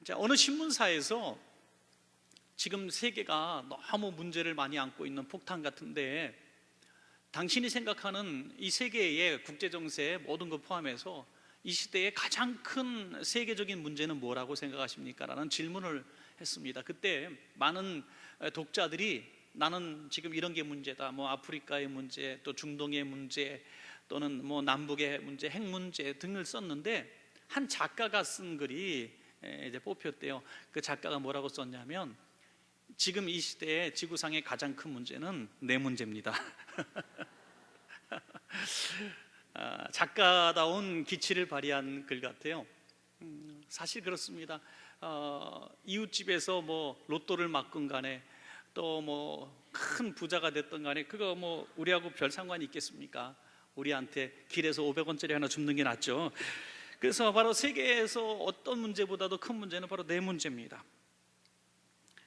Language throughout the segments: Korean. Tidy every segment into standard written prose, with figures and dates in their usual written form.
자, 어느 신문사에서 지금 세계가 너무 문제를 많이 안고 있는 폭탄 같은데, 당신이 생각하는 이 세계의 국제정세 모든 것 포함해서 이 시대의 가장 큰 세계적인 문제는 뭐라고 생각하십니까? 라는 질문을 했습니다. 그때 많은 독자들이 나는 지금 이런 게 문제다, 뭐 아프리카의 문제, 또 중동의 문제, 또는 뭐 남북의 문제, 핵 문제 등을 썼는데, 한 작가가 쓴 글이 이제 뽑혔대요. 그 작가가 뭐라고 썼냐면, 지금 이 시대의 지구상의 가장 큰 문제는 내 문제입니다. 작가다운 기치를 발휘한 글 같아요. 사실 그렇습니다. 이웃집에서 뭐 로또를 맞건 간에, 또 뭐 큰 부자가 됐던 간에, 그거 뭐 우리하고 별 상관이 있겠습니까? 우리한테 길에서 500원짜리 하나 줍는 게 낫죠. 그래서 바로 세계에서 어떤 문제보다도 큰 문제는 바로 내 문제입니다.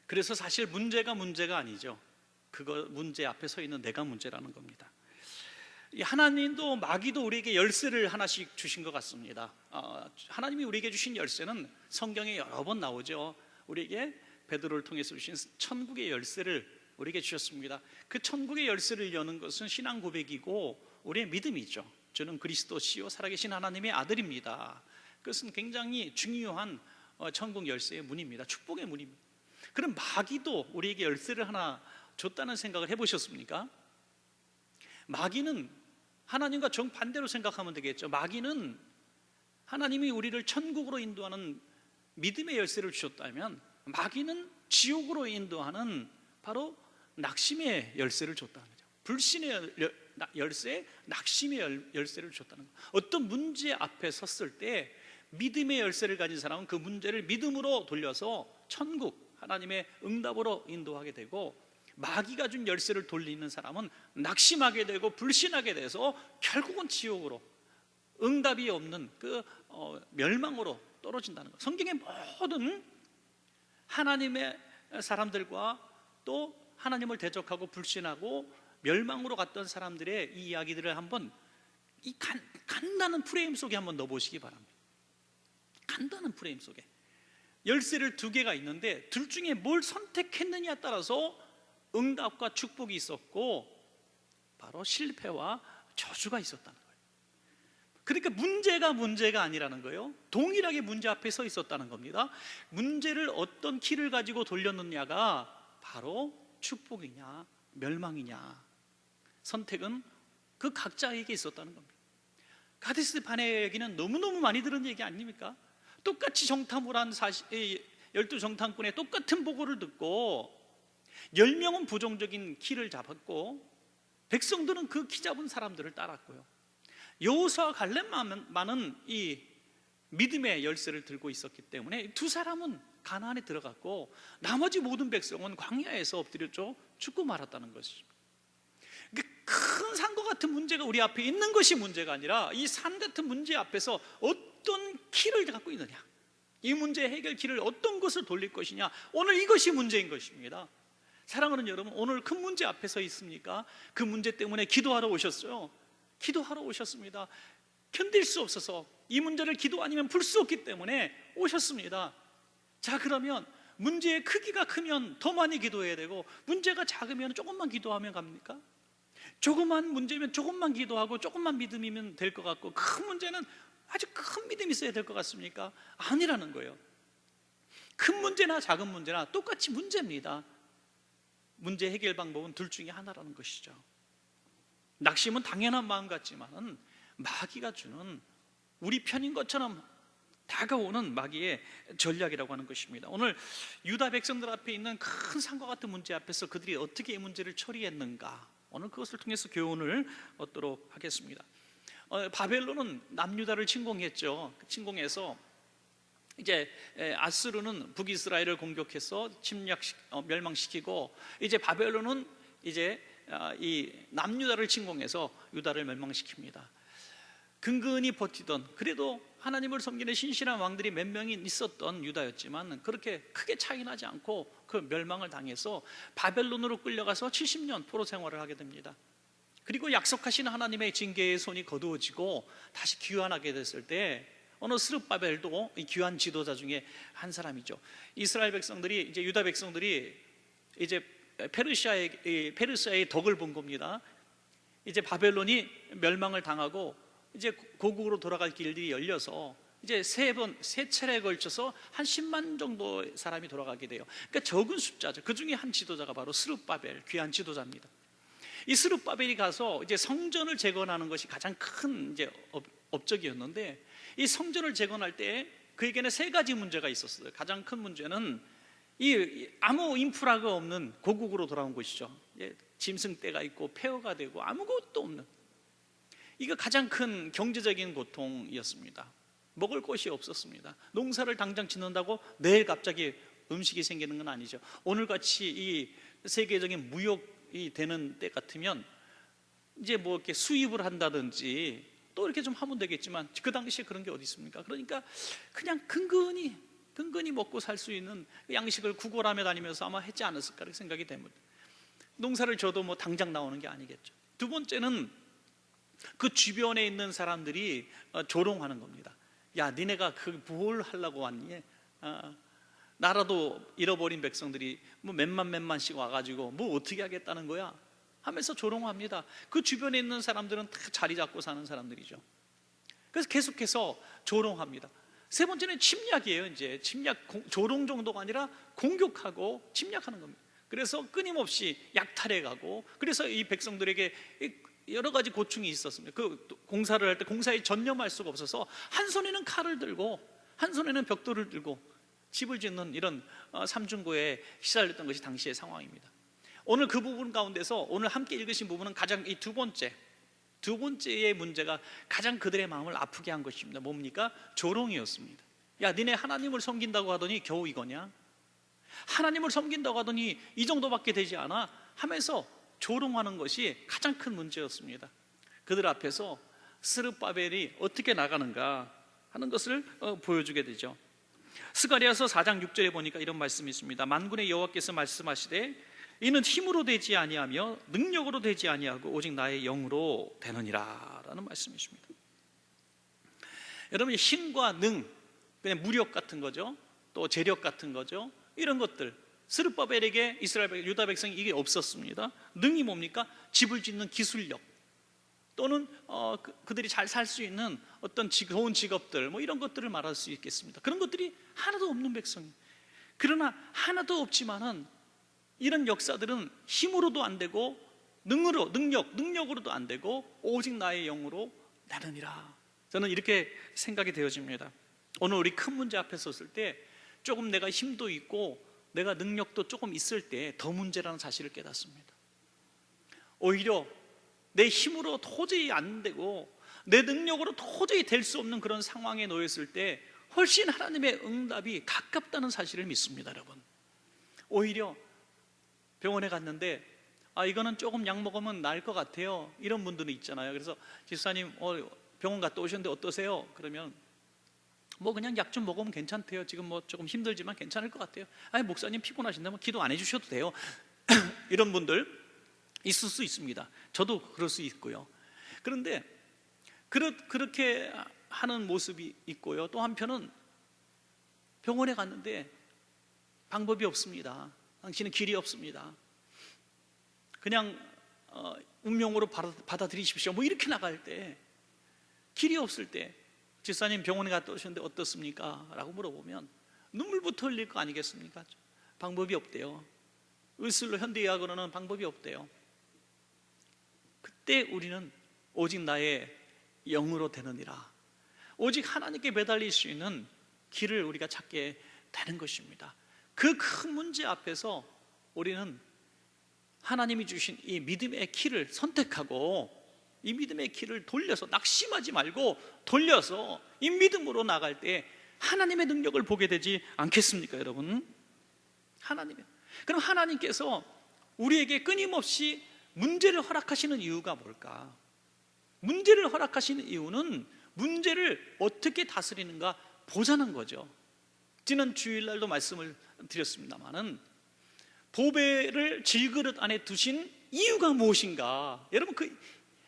그래서 사실 문제가 아니죠. 그거 문제 앞에 서 있는 내가 문제라는 겁니다. 하나님도 마귀도 우리에게 열쇠를 하나씩 주신 것 같습니다. 하나님이 우리에게 주신 열쇠는 성경에 여러 번 나오죠. 우리에게 베드로를 통해서 주신 천국의 열쇠를 우리에게 주셨습니다. 그 천국의 열쇠를 여는 것은 신앙 고백이고 우리의 믿음이죠. 저는 그리스도시요 살아계신 하나님의 아들입니다. 그것은 굉장히 중요한 천국 열쇠의 문입니다. 축복의 문입니다. 그럼 마귀도 우리에게 열쇠를 하나 줬다는 생각을 해보셨습니까? 마귀는 하나님과 정반대로 생각하면 되겠죠. 마귀는 하나님이 우리를 천국으로 인도하는 믿음의 열쇠를 주셨다면, 마귀는 지옥으로 인도하는 바로 낙심의 열쇠를 줬다는 거죠. 불신의 열쇠, 낙심의 열쇠를 줬다는 거예요. 어떤 문제 앞에 섰을 때 믿음의 열쇠를 가진 사람은 그 문제를 믿음으로 돌려서 천국, 하나님의 응답으로 인도하게 되고, 마귀가 준 열쇠를 돌리는 사람은 낙심하게 되고 불신하게 돼서 결국은 지옥으로, 응답이 없는 그 멸망으로 떨어진다는 거예요. 성경의 모든 하나님의 사람들과 또 하나님을 대적하고 불신하고 멸망으로 갔던 사람들의 이 이야기들을 한번 이 간단한 프레임 속에 한번 넣어보시기 바랍니다. 간단한 프레임 속에 열쇠를 두 개가 있는데, 둘 중에 뭘 선택했느냐에 따라서 응답과 축복이 있었고 바로 실패와 저주가 있었다는 거예요. 그러니까 문제가 아니라는 거예요. 동일하게 문제 앞에 서 있었다는 겁니다. 문제를 어떤 키를 가지고 돌렸느냐가 바로 축복이냐 멸망이냐, 선택은 그 각자에게 있었다는 겁니다. 가데스 바네 얘기는 너무너무 많이 들은 얘기 아닙니까? 똑같이 정탐을 한 12정탐꾼의 똑같은 보고를 듣고 10명은 부정적인 키를 잡았고, 백성들은 그 키 잡은 사람들을 따랐고요. 여호수아와 갈렙만은 이 믿음의 열쇠를 들고 있었기 때문에 두 사람은 가나안에 들어갔고, 나머지 모든 백성은 광야에서 엎드려 죽고 말았다는 것입니다. 큰 산과 같은 문제가 우리 앞에 있는 것이 문제가 아니라, 이 산 같은 문제 앞에서 어떤 키를 갖고 있느냐, 이 문제의 해결키를 어떤 것을 돌릴 것이냐, 오늘 이것이 문제인 것입니다. 사랑하는 여러분, 오늘 큰 문제 앞에 서 있습니까? 그 문제 때문에 기도하러 오셨어요. 기도하러 오셨습니다. 견딜 수 없어서 이 문제를 기도 아니면 풀 수 없기 때문에 오셨습니다. 자, 그러면 문제의 크기가 크면 더 많이 기도해야 되고, 문제가 작으면 조금만 기도하면 갑니까? 조그만 문제면 조금만 기도하고 조금만 믿음이면 될 것 같고, 큰 문제는 아주 큰 믿음이 있어야 될 것 같습니까? 아니라는 거예요. 큰 문제나 작은 문제나 똑같이 문제입니다. 문제 해결 방법은 둘 중에 하나라는 것이죠. 낙심은 당연한 마음 같지만 마귀가 주는, 우리 편인 것처럼 다가오는 마귀의 전략이라고 하는 것입니다. 오늘 유다 백성들 앞에 있는 큰 산과 같은 문제 앞에서 그들이 어떻게 이 문제를 처리했는가, 오늘 그것을 통해서 교훈을 얻도록 하겠습니다. 바벨론은 남유다를 침공했죠. 침공해서 이제 아수르는 북이스라엘을 공격해서 멸망시키고, 이제 바벨론은 이제 이 남유다를 침공해서 유다를 멸망시킵니다. 근근히 버티던, 그래도 하나님을 섬기는 신실한 왕들이 몇 명이 있었던 유다였지만 그렇게 크게 차이 나지 않고 그 멸망을 당해서 바벨론으로 끌려가서 70년 포로 생활을 하게 됩니다. 그리고 약속하신 하나님의 징계의 손이 거두어지고 다시 귀환하게 됐을 때 어느 스룹바벨도 이 귀한 지도자 중에 한 사람이죠. 이스라엘 백성들이, 이제 유다 백성들이 이제 페르시아의 덕을 본 겁니다. 이제 바벨론이 멸망을 당하고 이제 고국으로 돌아갈 길들이 열려서 이제 세 차례에 걸쳐서 한 10만 정도 사람이 돌아가게 돼요. 그러니까 적은 숫자죠. 그 중에 한 지도자가 바로 스룹바벨, 귀한 지도자입니다. 이 스룹바벨이 가서 이제 성전을 재건하는 것이 가장 큰 이제 업적이었는데, 이 성전을 재건할 때 그에게는 세 가지 문제가 있었어요. 가장 큰 문제는 이 아무 인프라가 없는 고국으로 돌아온 것이죠. 짐승떼가 있고 폐허가 되고 아무것도 없는, 이거 가장 큰 경제적인 고통이었습니다. 먹을 것이 없었습니다. 농사를 당장 짓는다고 내일 갑자기 음식이 생기는 건 아니죠. 오늘같이 이 세계적인 무역이 되는 때 같으면 이제 뭐 이렇게 수입을 한다든지 또 이렇게 좀 하면 되겠지만, 그 당시에 그런 게 어디 있습니까? 그러니까 그냥 근근히 먹고 살 수 있는 양식을 구걸하며 다니면서 아마 했지 않았을까 생각이 됩니다. 농사를 져도 뭐 당장 나오는 게 아니겠죠. 두 번째는 그 주변에 있는 사람들이 조롱하는 겁니다. 야, 니네가 뭘 하려고 왔니? 나라도 잃어버린 백성들이 뭐 몇만씩 와가지고 뭐 어떻게 하겠다는 거야? 하면서 조롱합니다. 그 주변에 있는 사람들은 다 자리 잡고 사는 사람들이죠. 그래서 계속해서 조롱합니다. 세 번째는 침략이에요. 이제 조롱 정도가 아니라 공격하고 침략하는 겁니다. 그래서 끊임없이 약탈해가고, 그래서 이 백성들에게 여러 가지 고충이 있었습니다. 그 공사를 할 때 공사에 전념할 수가 없어서 한 손에는 칼을 들고 한 손에는 벽돌을 들고 집을 짓는 이런 삼중고에 시달렸던 것이 당시의 상황입니다. 오늘 그 부분 가운데서 오늘 함께 읽으신 부분은 가장 이 두 번째의 문제가 가장 그들의 마음을 아프게 한 것입니다. 뭡니까? 조롱이었습니다. 야, 니네 하나님을 섬긴다고 하더니 겨우 이거냐? 하나님을 섬긴다고 하더니 이 정도밖에 되지 않아? 하면서 조롱하는 것이 가장 큰 문제였습니다. 그들 앞에서 스룹바벨이 어떻게 나가는가 하는 것을 보여주게 되죠. 스가랴서 4장 6절에 보니까 이런 말씀이 있습니다. 만군의 여호와께서 말씀하시되 이는 힘으로 되지 아니하며 능력으로 되지 아니하고 오직 나의 영으로 되느니라 라는 말씀이십니다. 여러분, 힘과 능, 그냥 무력 같은 거죠. 또 재력 같은 거죠. 이런 것들, 스룹바벨에게 이스라엘 유다 백성이 이게 없었습니다. 능이 뭡니까? 집을 짓는 기술력, 또는 그들이 잘 살 수 있는 어떤 좋은 직업들, 뭐 이런 것들을 말할 수 있겠습니다. 그런 것들이 하나도 없는 백성이, 그러나 하나도 없지만은 이런 역사들은 힘으로도 안 되고 능력으로도 안 되고 오직 나의 영으로 나느니라. 저는 이렇게 생각이 되어집니다. 오늘 우리 큰 문제 앞에 섰을 때 조금 내가 힘도 있고 내가 능력도 조금 있을 때 더 문제라는 사실을 깨닫습니다. 오히려 내 힘으로 도저히 안 되고 내 능력으로 도저히 될 수 없는 그런 상황에 놓였을 때 훨씬 하나님의 응답이 가깝다는 사실을 믿습니다. 여러분, 오히려 병원에 갔는데 이거는 조금 약 먹으면 나을 것 같아요, 이런 분들은 있잖아요. 그래서 집사님 병원 갔다 오셨는데 어떠세요? 그러면 뭐 그냥 약 좀 먹으면 괜찮대요. 지금 뭐 조금 힘들지만 괜찮을 것 같아요. 아니, 목사님 피곤하신다면 기도 안 해주셔도 돼요. 이런 분들 있을 수 있습니다. 저도 그럴 수 있고요. 그런데 그렇게 하는 모습이 있고요. 또 한편은 병원에 갔는데 방법이 없습니다. 당신은 길이 없습니다. 그냥 운명으로 받아들이십시오, 뭐 이렇게 나갈 때, 길이 없을 때 집사님 병원에 갔다 오셨는데 어떻습니까? 라고 물어보면 눈물부터 흘릴 거 아니겠습니까? 방법이 없대요. 의술로 현대의학으로는 방법이 없대요. 그때 우리는 오직 나의 영으로 되느니라, 오직 하나님께 매달릴 수 있는 길을 우리가 찾게 되는 것입니다. 그 큰 문제 앞에서 우리는 하나님이 주신 이 믿음의 길을 선택하고 이 믿음의 길을 돌려서, 낙심하지 말고 돌려서 이 믿음으로 나갈 때 하나님의 능력을 보게 되지 않겠습니까, 여러분? 그럼 하나님께서 우리에게 끊임없이 문제를 허락하시는 이유가 뭘까? 문제를 허락하시는 이유는 문제를 어떻게 다스리는가 보자는 거죠. 지난 주일날도 말씀을 드렸습니다마는 보배를 질그릇 안에 두신 이유가 무엇인가? 여러분,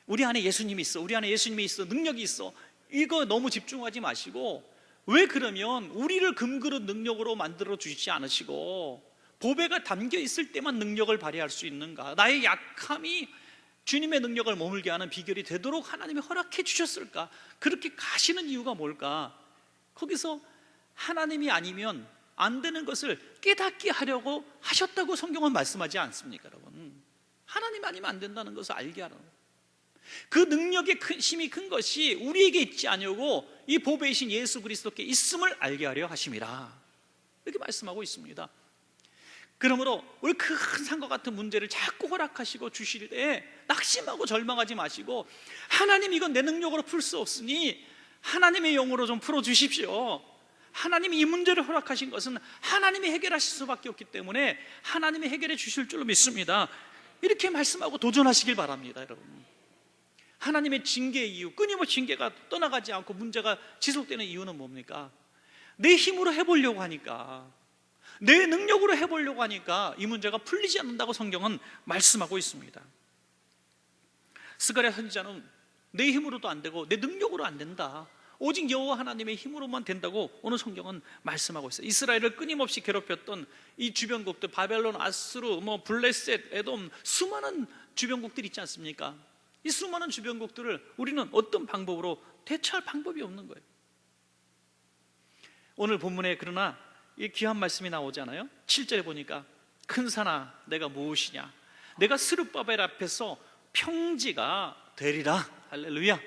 우리 안에 예수님이 있어, 우리 안에 예수님이 있어, 능력이 있어, 이거 너무 집중하지 마시고, 왜 그러면 우리를 금그릇 능력으로 만들어 주시지 않으시고 보배가 담겨 있을 때만 능력을 발휘할 수 있는가? 나의 약함이 주님의 능력을 머물게 하는 비결이 되도록 하나님이 허락해 주셨을까? 그렇게 가시는 이유가 뭘까? 거기서 하나님이 아니면 안 되는 것을 깨닫게 하려고 하셨다고 성경은 말씀하지 않습니까, 여러분? 하나님 아니면 안 된다는 것을 알게 하라는 거예요. 그 능력의 힘이 큰 것이 우리에게 있지 않냐고 이 보배이신 예수 그리스도께 있음을 알게 하려 하심이라, 이렇게 말씀하고 있습니다. 그러므로 우리 큰 산과 같은 문제를 자꾸 허락하시고 주실 때 낙심하고 절망하지 마시고, 하나님 이건 내 능력으로 풀 수 없으니 하나님의 영으로 좀 풀어주십시오. 하나님이 이 문제를 허락하신 것은 하나님이 해결하실 수밖에 없기 때문에 하나님이 해결해 주실 줄로 믿습니다. 이렇게 말씀하고 도전하시길 바랍니다, 여러분. 하나님의 징계의 이유, 끊임없이 징계가 떠나가지 않고 문제가 지속되는 이유는 뭡니까? 내 힘으로 해보려고 하니까, 내 능력으로 해보려고 하니까 이 문제가 풀리지 않는다고 성경은 말씀하고 있습니다. 스가랴 선지자는 내 힘으로도 안 되고 내 능력으로 안 된다, 오직 여호와 하나님의 힘으로만 된다고 오늘 성경은 말씀하고 있어요. 이스라엘을 끊임없이 괴롭혔던 이 주변국들, 바벨론, 아수르, 블레셋, 에돔, 수많은 주변국들이 있지 않습니까? 이 수많은 주변국들을 우리는 어떤 방법으로 대처할 방법이 없는 거예요. 오늘 본문에 그러나 이 귀한 말씀이 나오잖아요. 7절에 보니까 큰 산아 내가 무엇이냐, 내가 스룹바벨 앞에서 평지가 되리라. 할렐루야.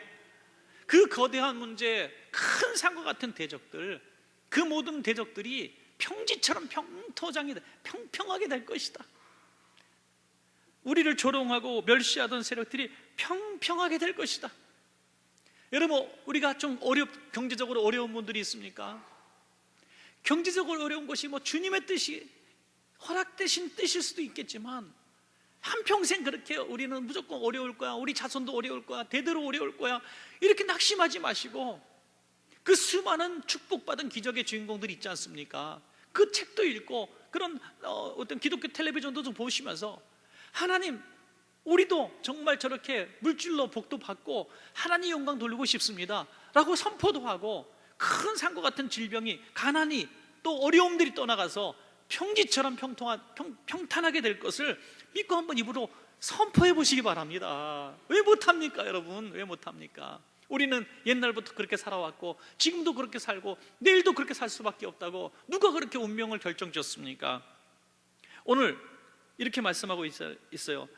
그 거대한 문제, 큰 산과 같은 대적들, 그 모든 대적들이 평지처럼 평평하게 될 것이다. 우리를 조롱하고 멸시하던 세력들이 평평하게 될 것이다. 여러분, 우리가 좀 경제적으로 어려운 분들이 있습니까? 경제적으로 어려운 것이 주님의 뜻이 허락되신 뜻일 수도 있겠지만, 한평생 그렇게 우리는 무조건 어려울 거야, 우리 자손도 어려울 거야, 대대로 어려울 거야, 이렇게 낙심하지 마시고 그 수많은 축복받은 기적의 주인공들이 있지 않습니까? 그 책도 읽고 그런 어떤 기독교 텔레비전도 좀 보시면서, 하나님 우리도 정말 저렇게 물질로 복도 받고 하나님 영광 돌리고 싶습니다 라고 선포도 하고, 큰 산과 같은 질병이, 가난이, 또 어려움들이 떠나가서 평지처럼 평탄하게 될 것을 믿고 한번 입으로 선포해 보시기 바랍니다. 왜 못합니까, 여러분? 왜 못합니까? 우리는 옛날부터 그렇게 살아왔고 지금도 그렇게 살고 내일도 그렇게 살 수밖에 없다고 누가 그렇게 운명을 결정지었습니까? 오늘 이렇게 말씀하고 있어요.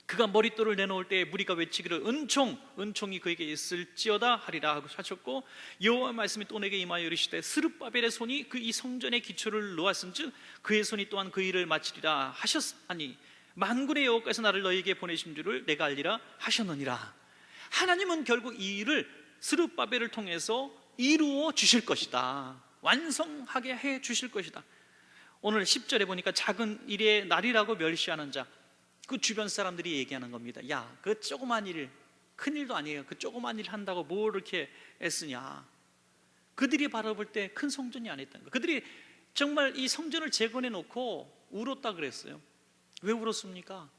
그가 머릿돌을 내놓을 때 무리가 외치기를 은총이 그에게 있을지어다 하리라 하고 하셨고, 여호와 말씀이 또 내게 임하여 이르시되 스룹바벨의 손이 그 이 성전의 기초를 놓았은즉 그의 손이 또한 그 일을 마치리라 하셨하니 만군의 여호와께서 나를 너희에게 보내신 줄을 내가 알리라 하셨느니라. 하나님은 결국 이 일을 스룹바벨을 통해서 이루어 주실 것이다, 완성하게 해 주실 것이다. 오늘 10절에 보니까 작은 일의 날이라고 멸시하는 자, 그 주변 사람들이 얘기하는 겁니다. 야, 그 조그만 일, 큰 일도 아니에요. 그 조그만 일 한다고 뭘 이렇게 애쓰냐. 그들이 바라볼 때 큰 성전이 아니었다는 거예요. 그들이 정말 이 성전을 재건해 놓고 울었다 그랬어요. 왜 울었습니까?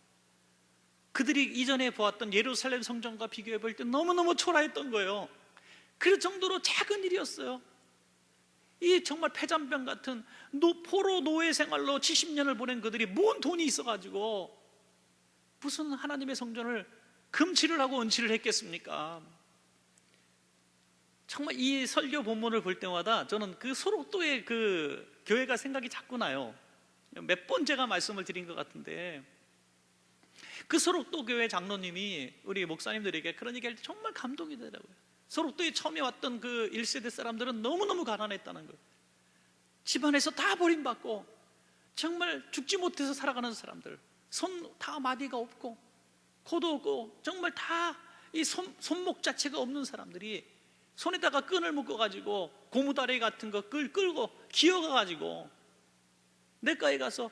그들이 이전에 보았던 예루살렘 성전과 비교해 볼 때 너무너무 초라했던 거예요. 그 정도로 작은 일이었어요. 이 정말 폐잔병 같은 포로 노예 생활로 70년을 보낸 그들이 뭔 돈이 있어가지고 무슨 하나님의 성전을 금칠을 하고 은칠을 했겠습니까? 정말 이 설교 본문을 볼 때마다 저는 그 소록도의 그 교회가 생각이 자꾸 나요. 몇 번 제가 말씀을 드린 것 같은데, 그 소록도 교회 장로님이 우리 목사님들에게 그런 얘기할 때 정말 감동이 되더라고요. 소록도에 처음에 왔던 그 1세대 사람들은 너무너무 가난했다는 거예요. 집안에서 다 버림받고 정말 죽지 못해서 살아가는 사람들, 손 다 마디가 없고 코도 없고 정말 다 이 손목 자체가 없는 사람들이 손에다가 끈을 묶어가지고 고무다리 같은 거 끌고 기어가가지고 냇가에 가서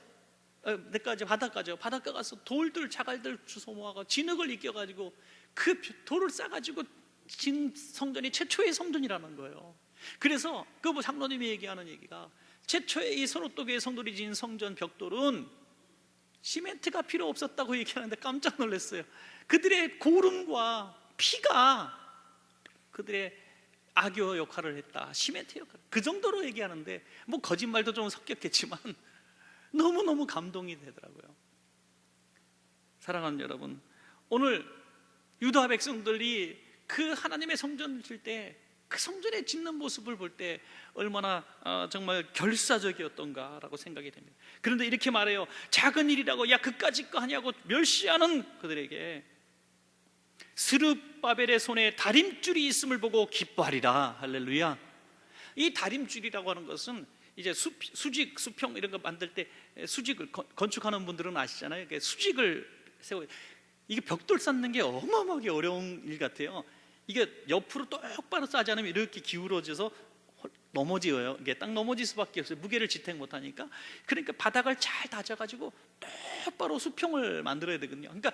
바닷가 가서 돌들 자갈들 주워 모아가 진흙을 이겨가지고 그 돌을 싸가지고 진 성전이 최초의 성전이라는 거예요. 그래서 그 장로님이 얘기하는 얘기가, 최초의 이 소록도교의 성도들이 지은 성전 벽돌은 시멘트가 필요 없었다고 얘기하는데 깜짝 놀랐어요. 그들의 고름과 피가 그들의 악교 역할을 했다, 시멘트 역할, 그 정도로 얘기하는데 뭐 거짓말도 좀 섞였겠지만 너무너무 감동이 되더라고요. 사랑하는 여러분, 오늘 유다 백성들이 그 하나님의 성전을 질 때, 그 성전에 짓는 모습을 볼 때 얼마나 정말 결사적이었던가라고 생각이 됩니다. 그런데 이렇게 말해요. 작은 일이라고 야 그까짓 거 하냐고 멸시하는 그들에게 스룹바벨의 손에 다림줄이 있음을 보고 기뻐하리라. 할렐루야. 이 다림줄이라고 하는 것은 이제 수직, 수평 이런 거 만들 때 수직을 건축하는 분들은 아시잖아요. 수직을 세워. 이게 벽돌 쌓는 게 어마어마하게 어려운 일 같아요. 이게 옆으로 똑바로 쌓지 않으면 이렇게 기울어져서 넘어져요. 이게 딱 넘어질 수밖에 없어요. 무게를 지탱 못하니까. 그러니까 바닥을 잘 다져가지고 똑바로 수평을 만들어야 되거든요. 그러니까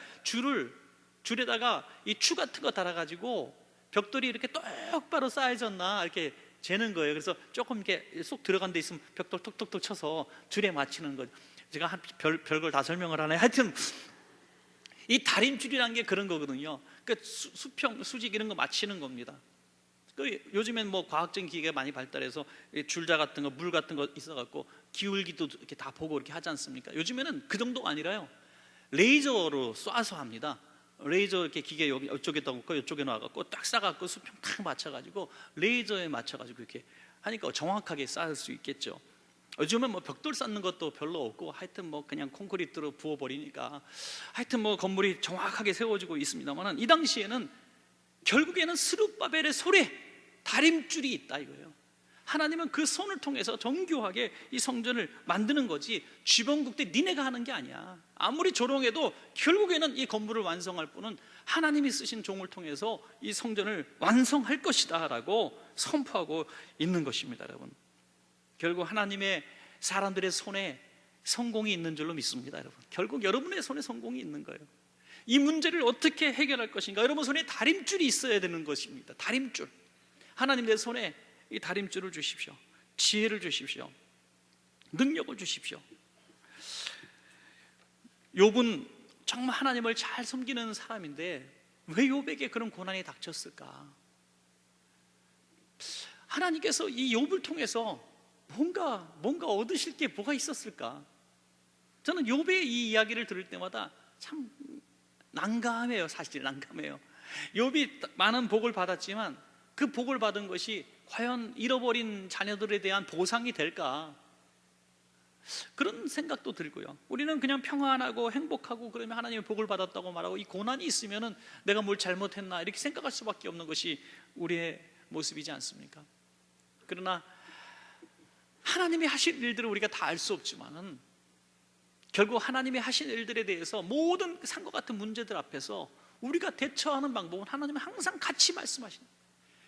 줄에다가 이 추 같은 거 달아가지고 벽돌이 이렇게 똑바로 쌓여졌나 이렇게 재는 거예요. 그래서 조금 이렇게 쏙 들어간 데 있으면 벽돌 톡톡톡 쳐서 줄에 맞추는 거죠. 제가 한 별걸 다 설명을 하네. 하여튼 이 다림줄이라는 게 그런 거거든요. 그러니까 수평, 수직 이런 거 맞추는 겁니다. 요즘엔 뭐 과학적인 기계가 많이 발달해서 줄자 같은 거, 물 같은 거 있어갖고 기울기도 이렇게 다 보고 이렇게 하지 않습니까? 요즘에는 그 정도가 아니라요, 레이저로 쏴서 합니다. 레이저 이렇게 기계 여기 이쪽에다 놓고 이쪽에 놔갖고 딱 쏴갖고 수평 딱 맞춰가지고 레이저에 맞춰가지고 이렇게 하니까 정확하게 쌓을 수 있겠죠. 요즘은 뭐 벽돌 쌓는 것도 별로 없고 하여튼 뭐 그냥 콘크리트로 부어버리니까 하여튼 뭐 건물이 정확하게 세워지고 있습니다만, 이 당시에는 결국에는 스룹바벨의 손에 다림줄이 있다 이거예요. 하나님은 그 손을 통해서 정교하게 이 성전을 만드는 거지 주변국들 니네가 하는 게 아니야. 아무리 조롱해도 결국에는 이 건물을 완성할 분은 하나님이 쓰신 종을 통해서 이 성전을 완성할 것이다 라고 선포하고 있는 것입니다. 여러분, 결국 하나님의 사람들의 손에 성공이 있는 줄로 믿습니다. 여러분, 결국 여러분의 손에 성공이 있는 거예요. 이 문제를 어떻게 해결할 것인가, 여러분 손에 다림줄이 있어야 되는 것입니다. 다림줄. 하나님 내 손에 이 다림줄을 주십시오. 지혜를 주십시오. 능력을 주십시오. 욥은 정말 하나님을 잘 섬기는 사람인데 왜 욥에게 그런 고난이 닥쳤을까? 하나님께서 이 욥을 통해서 뭔가 얻으실 게 뭐가 있었을까? 저는 욥의 이 이야기를 들을 때마다 참 난감해요. 사실 난감해요. 욥이 많은 복을 받았지만 그 복을 받은 것이 과연 잃어버린 자녀들에 대한 보상이 될까? 그런 생각도 들고요. 우리는 그냥 평안하고 행복하고 그러면 하나님의 복을 받았다고 말하고, 이 고난이 있으면은 내가 뭘 잘못했나 이렇게 생각할 수밖에 없는 것이 우리의 모습이지 않습니까? 그러나 하나님이 하신 일들을 우리가 다 알 수 없지만은 결국 하나님이 하신 일들에 대해서 모든 산과 같은 문제들 앞에서 우리가 대처하는 방법은 하나님은 항상 같이 말씀하시는 거예요.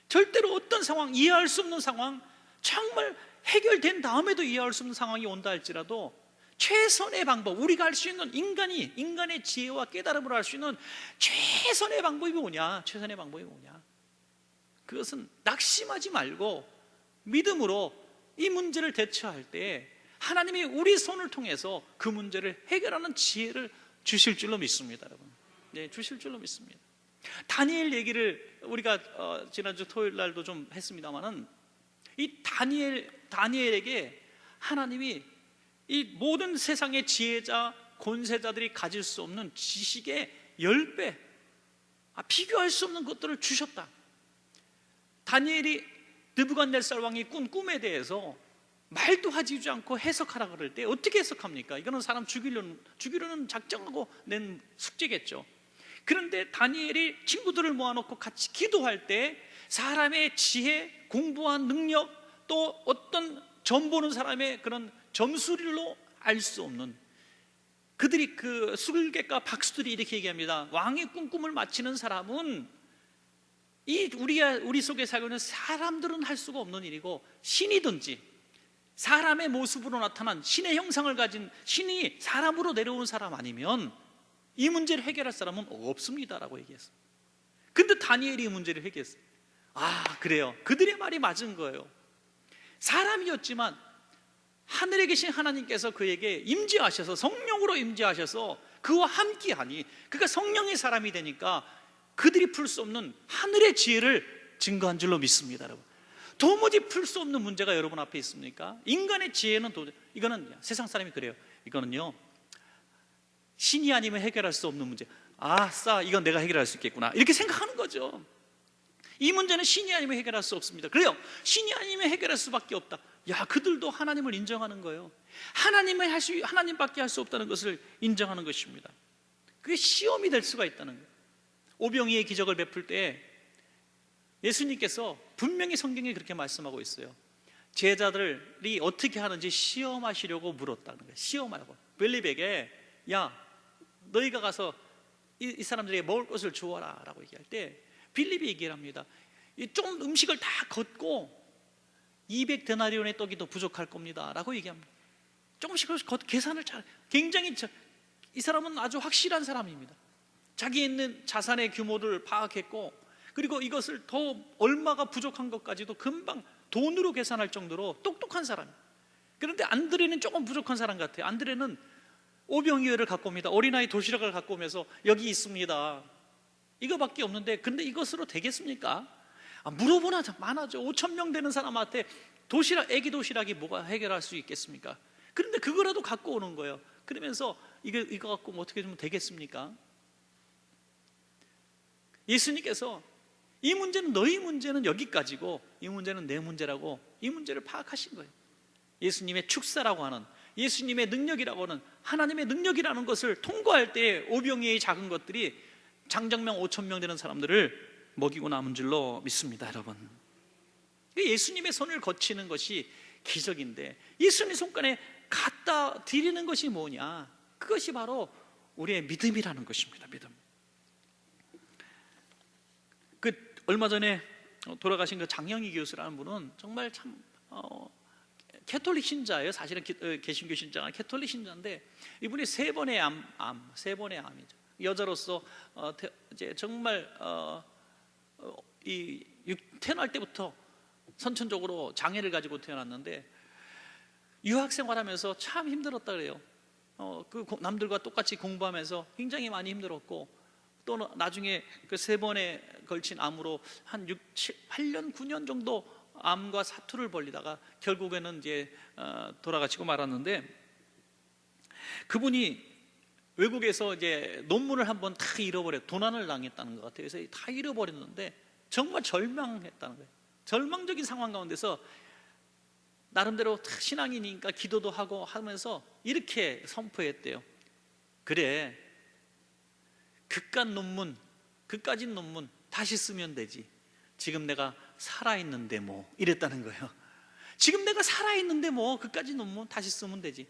절대로 어떤 상황, 이해할 수 없는 상황, 정말 해결된 다음에도 이해할 수 없는 상황이 온다 할지라도 최선의 방법, 우리가 할 수 있는 인간의 지혜와 깨달음으로 할 수 있는 최선의 방법이 뭐냐? 최선의 방법이 뭐냐? 그것은 낙심하지 말고 믿음으로 이 문제를 대처할 때 하나님이 우리 손을 통해서 그 문제를 해결하는 지혜를 주실 줄로 믿습니다. 여러분, 네, 주실 줄로 믿습니다. 다니엘 얘기를 우리가 지난주 토요일 날도 좀 했습니다만은, 이 다니엘에게 하나님이 이 모든 세상의 지혜자, 권세자들이 가질 수 없는 지식의 10배, 비교할 수 없는 것들을 주셨다. 다니엘이 느부갓네살 왕이 꾼 꿈에 대해서 말도 하지 않고 해석하라 그럴 때 어떻게 해석합니까? 이거는 사람 죽이려는 작정하고 낸 숙제겠죠. 그런데 다니엘이 친구들을 모아놓고 같이 기도할 때 사람의 지혜, 공부한 능력, 또 어떤 점 보는 사람의 그런 점수로 알 수 없는, 그들이 그 수길객과 박수들이 이렇게 얘기합니다. 왕의 꿈을 맞히는 사람은 우리 속에 살고 있는 사람들은 할 수가 없는 일이고, 신이든지 사람의 모습으로 나타난 신의 형상을 가진 신이 사람으로 내려오는 사람 아니면 이 문제를 해결할 사람은 없습니다라고 얘기했어요. 근데 다니엘이 이 문제를 해결했어요. 그래요. 그들의 말이 맞은 거예요. 사람이었지만 하늘에 계신 하나님께서 그에게 임재하셔서, 성령으로 임재하셔서 그와 함께하니, 그러니까 성령의 사람이 되니까 그들이 풀 수 없는 하늘의 지혜를 증거한 줄로 믿습니다. 여러분, 도무지 풀 수 없는 문제가 여러분 앞에 있습니까? 인간의 지혜는 이거는 세상 사람이 그래요. 이거는요, 신이 아니면 해결할 수 없는 문제. 아싸, 이건 내가 해결할 수 있겠구나, 이렇게 생각하는 거죠. 이 문제는 신이 아니면 해결할 수 없습니다. 그래요, 신이 아니면 해결할 수밖에 없다. 야, 그들도 하나님을 인정하는 거예요. 하나님밖에 할 수 없다는 것을 인정하는 것입니다. 그게 시험이 될 수가 있다는 거예요. 오병이의 기적을 베풀 때 예수님께서 분명히 성경에 그렇게 말씀하고 있어요. 제자들이 어떻게 하는지 시험하시려고 물었다는 거예요. 시험하라고. 빌립에게, 야, 너희가 가서 이 사람들에게 먹을 것을 주어라 라고 얘기할 때 빌립이 얘기를 합니다. 좀 음식을 다 걷고 200데나리온의 떡이 더 부족할 겁니다 라고 얘기합니다. 조금씩 계산을 잘, 굉장히 이 사람은 아주 확실한 사람입니다. 자기 있는 자산의 규모를 파악했고, 그리고 이것을 더 얼마가 부족한 것까지도 금방 돈으로 계산할 정도로 똑똑한 사람. 그런데 안드레는 조금 부족한 사람 같아요. 안드레는 오병이어를 갖고 옵니다. 어린아이 도시락을 갖고 오면서 여기 있습니다, 이거밖에 없는데 근데 이것으로 되겠습니까? 물어보나 많아죠. 5,000명 되는 사람한테 도시락, 애기 도시락이 뭐가 해결할 수 있겠습니까? 그런데 그거라도 갖고 오는 거예요. 그러면서 이거 갖고 뭐 어떻게 좀 되겠습니까? 예수님께서 이 문제는 너희 문제는 여기까지고 이 문제는 내 문제라고, 이 문제를 파악하신 거예요. 예수님의 축사라고 하는, 예수님의 능력이라고 하는, 하나님의 능력이라는 것을 통과할 때 오병이의 작은 것들이 장정명 5,000명 되는 사람들을 먹이고 남은 줄로 믿습니다. 여러분, 예수님의 손을 거치는 것이 기적인데, 예수님 손간에 갖다 드리는 것이 뭐냐? 그것이 바로 우리의 믿음이라는 것입니다. 믿음. 얼마 전에 돌아가신 그 장영희 교수라는 분은 정말 참 캐톨릭 신자예요. 사실은 개신교 신자가 캐톨릭 신자인데, 이분이 3번의 세 번의 암이죠. 여자로서 이제 정말 태어날 때부터 선천적으로 장애를 가지고 태어났는데 유학 생활하면서 참 힘들었다 그래요. 남들과 똑같이 공부하면서 굉장히 많이 힘들었고, 또 나중에 그 3번에 걸친 암으로 한 8년 9년 정도 암과 사투를 벌리다가 결국에는 이제 돌아가시고 말았는데, 그분이 외국에서 이제 논문을 한번 다 도난을 당했다는 것 같아요. 그래서 다 잃어버렸는데 정말 절망했다는 거예요. 절망적인 상황 가운데서 나름대로 신앙이니까 기도도 하고 하면서 이렇게 선포했대요. 그래, 그까진 논문 다시 쓰면 되지. 지금 내가 살아있는데 뭐, 이랬다는 거예요. 지금 내가 살아있는데 뭐 그까진 논문 다시 쓰면 되지.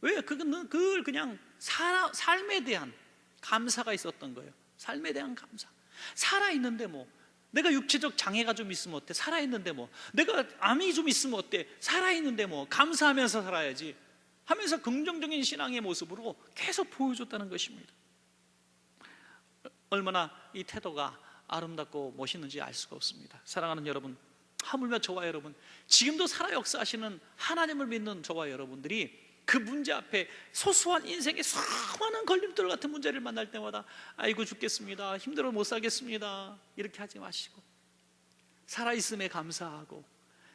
왜? 그걸 그냥 삶에 대한 감사가 있었던 거예요. 삶에 대한 감사. 살아있는데 뭐, 내가 육체적 장애가 좀 있으면 어때? 살아있는데 뭐, 내가 암이 좀 있으면 어때? 살아있는데 뭐, 감사하면서 살아야지 하면서 긍정적인 신앙의 모습으로 계속 보여줬다는 것입니다. 얼마나 이 태도가 아름답고 멋있는지 알 수가 없습니다. 사랑하는 여러분, 하물며 저와 여러분, 지금도 살아 역사하시는 하나님을 믿는 저와 여러분들이 그 문제 앞에 소소한 인생의 수많은 걸림돌 같은 문제를 만날 때마다 아이고 죽겠습니다, 힘들어 못 살겠습니다, 이렇게 하지 마시고 살아있음에 감사하고,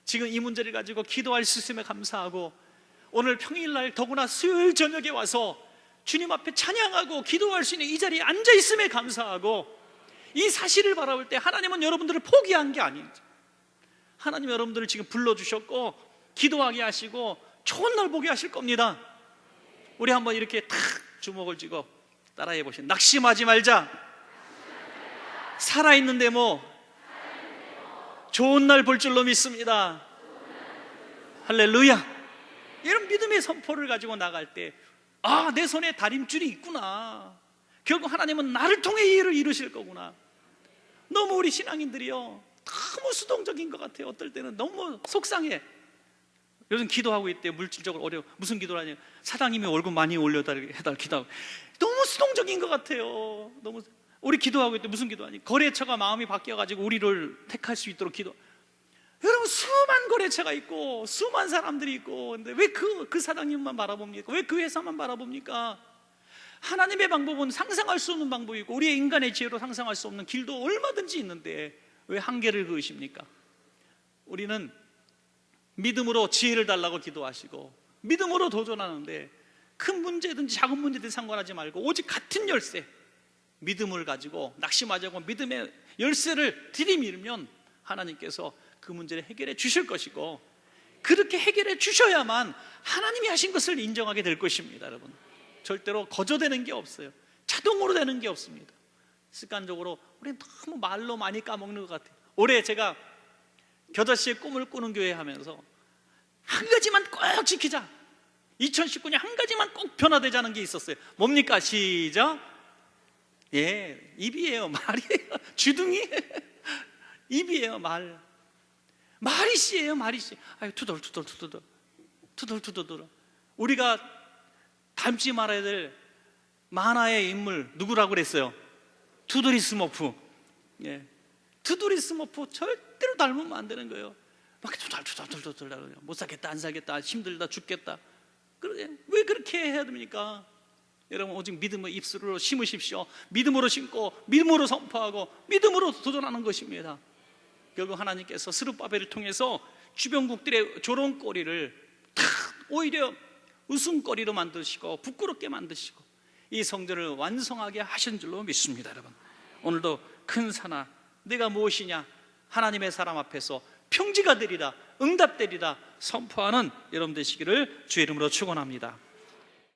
지금 이 문제를 가지고 기도할 수 있음에 감사하고, 오늘 평일날 더구나 수요일 저녁에 와서 주님 앞에 찬양하고 기도할 수 있는 이 자리에 앉아 있음에 감사하고, 이 사실을 바라볼 때 하나님은 여러분들을 포기한 게 아니에요. 하나님 여러분들을 지금 불러주셨고 기도하게 하시고 좋은 날 보게 하실 겁니다. 우리 한번 이렇게 탁 주먹을 쥐고 따라해 보시죠. 낙심하지 말자. 살아있는데 뭐 좋은 날 볼 줄로 믿습니다. 할렐루야. 이런 믿음의 선포를 가지고 나갈 때, 아, 내 손에 다림줄이 있구나, 결국 하나님은 나를 통해 이 일을 이루실 거구나. 너무 우리 신앙인들이요, 너무 수동적인 것 같아요. 어떨 때는 너무 속상해. 요즘 기도하고 있대요. 물질적으로 어려워. 무슨 기도를 하냐, 사장님이 월급 많이 올려달라고 해달 기도하고. 너무 수동적인 것 같아요. 너무. 우리 기도하고 있대. 무슨 기도하니? 거래처가 마음이 바뀌어가지고 우리를 택할 수 있도록 기도. 여러분, 수많은 거래처가 있고 수많은 사람들이 있고, 근데 왜 그 사장님만 바라봅니까? 왜 그 회사만 바라봅니까? 하나님의 방법은 상상할 수 없는 방법이고 우리의 인간의 지혜로 상상할 수 없는 길도 얼마든지 있는데 왜 한계를 그으십니까? 우리는 믿음으로 지혜를 달라고 기도하시고 믿음으로 도전하는데, 큰 문제든지 작은 문제든지 상관하지 말고 오직 같은 열쇠, 믿음을 가지고 낙심하지 않고 믿음의 열쇠를 들이밀면 하나님께서 그 문제를 해결해 주실 것이고, 그렇게 해결해 주셔야만 하나님이 하신 것을 인정하게 될 것입니다. 여러분, 절대로 거저되는 게 없어요. 자동으로 되는 게 없습니다. 습관적으로 우리는 너무 말로 많이 까먹는 것 같아요. 올해 제가 겨자씨의 꿈을 꾸는 교회 하면서 한 가지만 꼭 지키자, 2019년 한 가지만 꼭 변화되자는 게 있었어요. 뭡니까? 시작. 예, 입이에요. 말이에요. 주둥이. 입이에요. 말이 씨예요. 말이 씨. 아유, 투덜투덜. 우리가 닮지 말아야 될 만화의 인물 누구라고 그랬어요? 투도리 스머프. 예, 투도리 스머프 절대로 닮으면 안 되는 거예요. 막 투덜투덜 못 살겠다, 안 살겠다, 힘들다, 죽겠다. 왜 그렇게 해야 됩니까? 여러분, 오직 믿음의 입술로 심으십시오. 믿음으로 심고 믿음으로 선포하고 믿음으로 도전하는 것입니다. 결국 하나님께서 스룹바벨을 통해서 주변국들의 조롱거리를 다 오히려 웃음거리로 만드시고 부끄럽게 만드시고 이 성전을 완성하게 하신 줄로 믿습니다. 여러분, 오늘도 큰 산아 내가 무엇이냐, 하나님의 사람 앞에서 평지가 되리라, 응답되리라 선포하는 여러분 되시기를 주의 이름으로 축원합니다.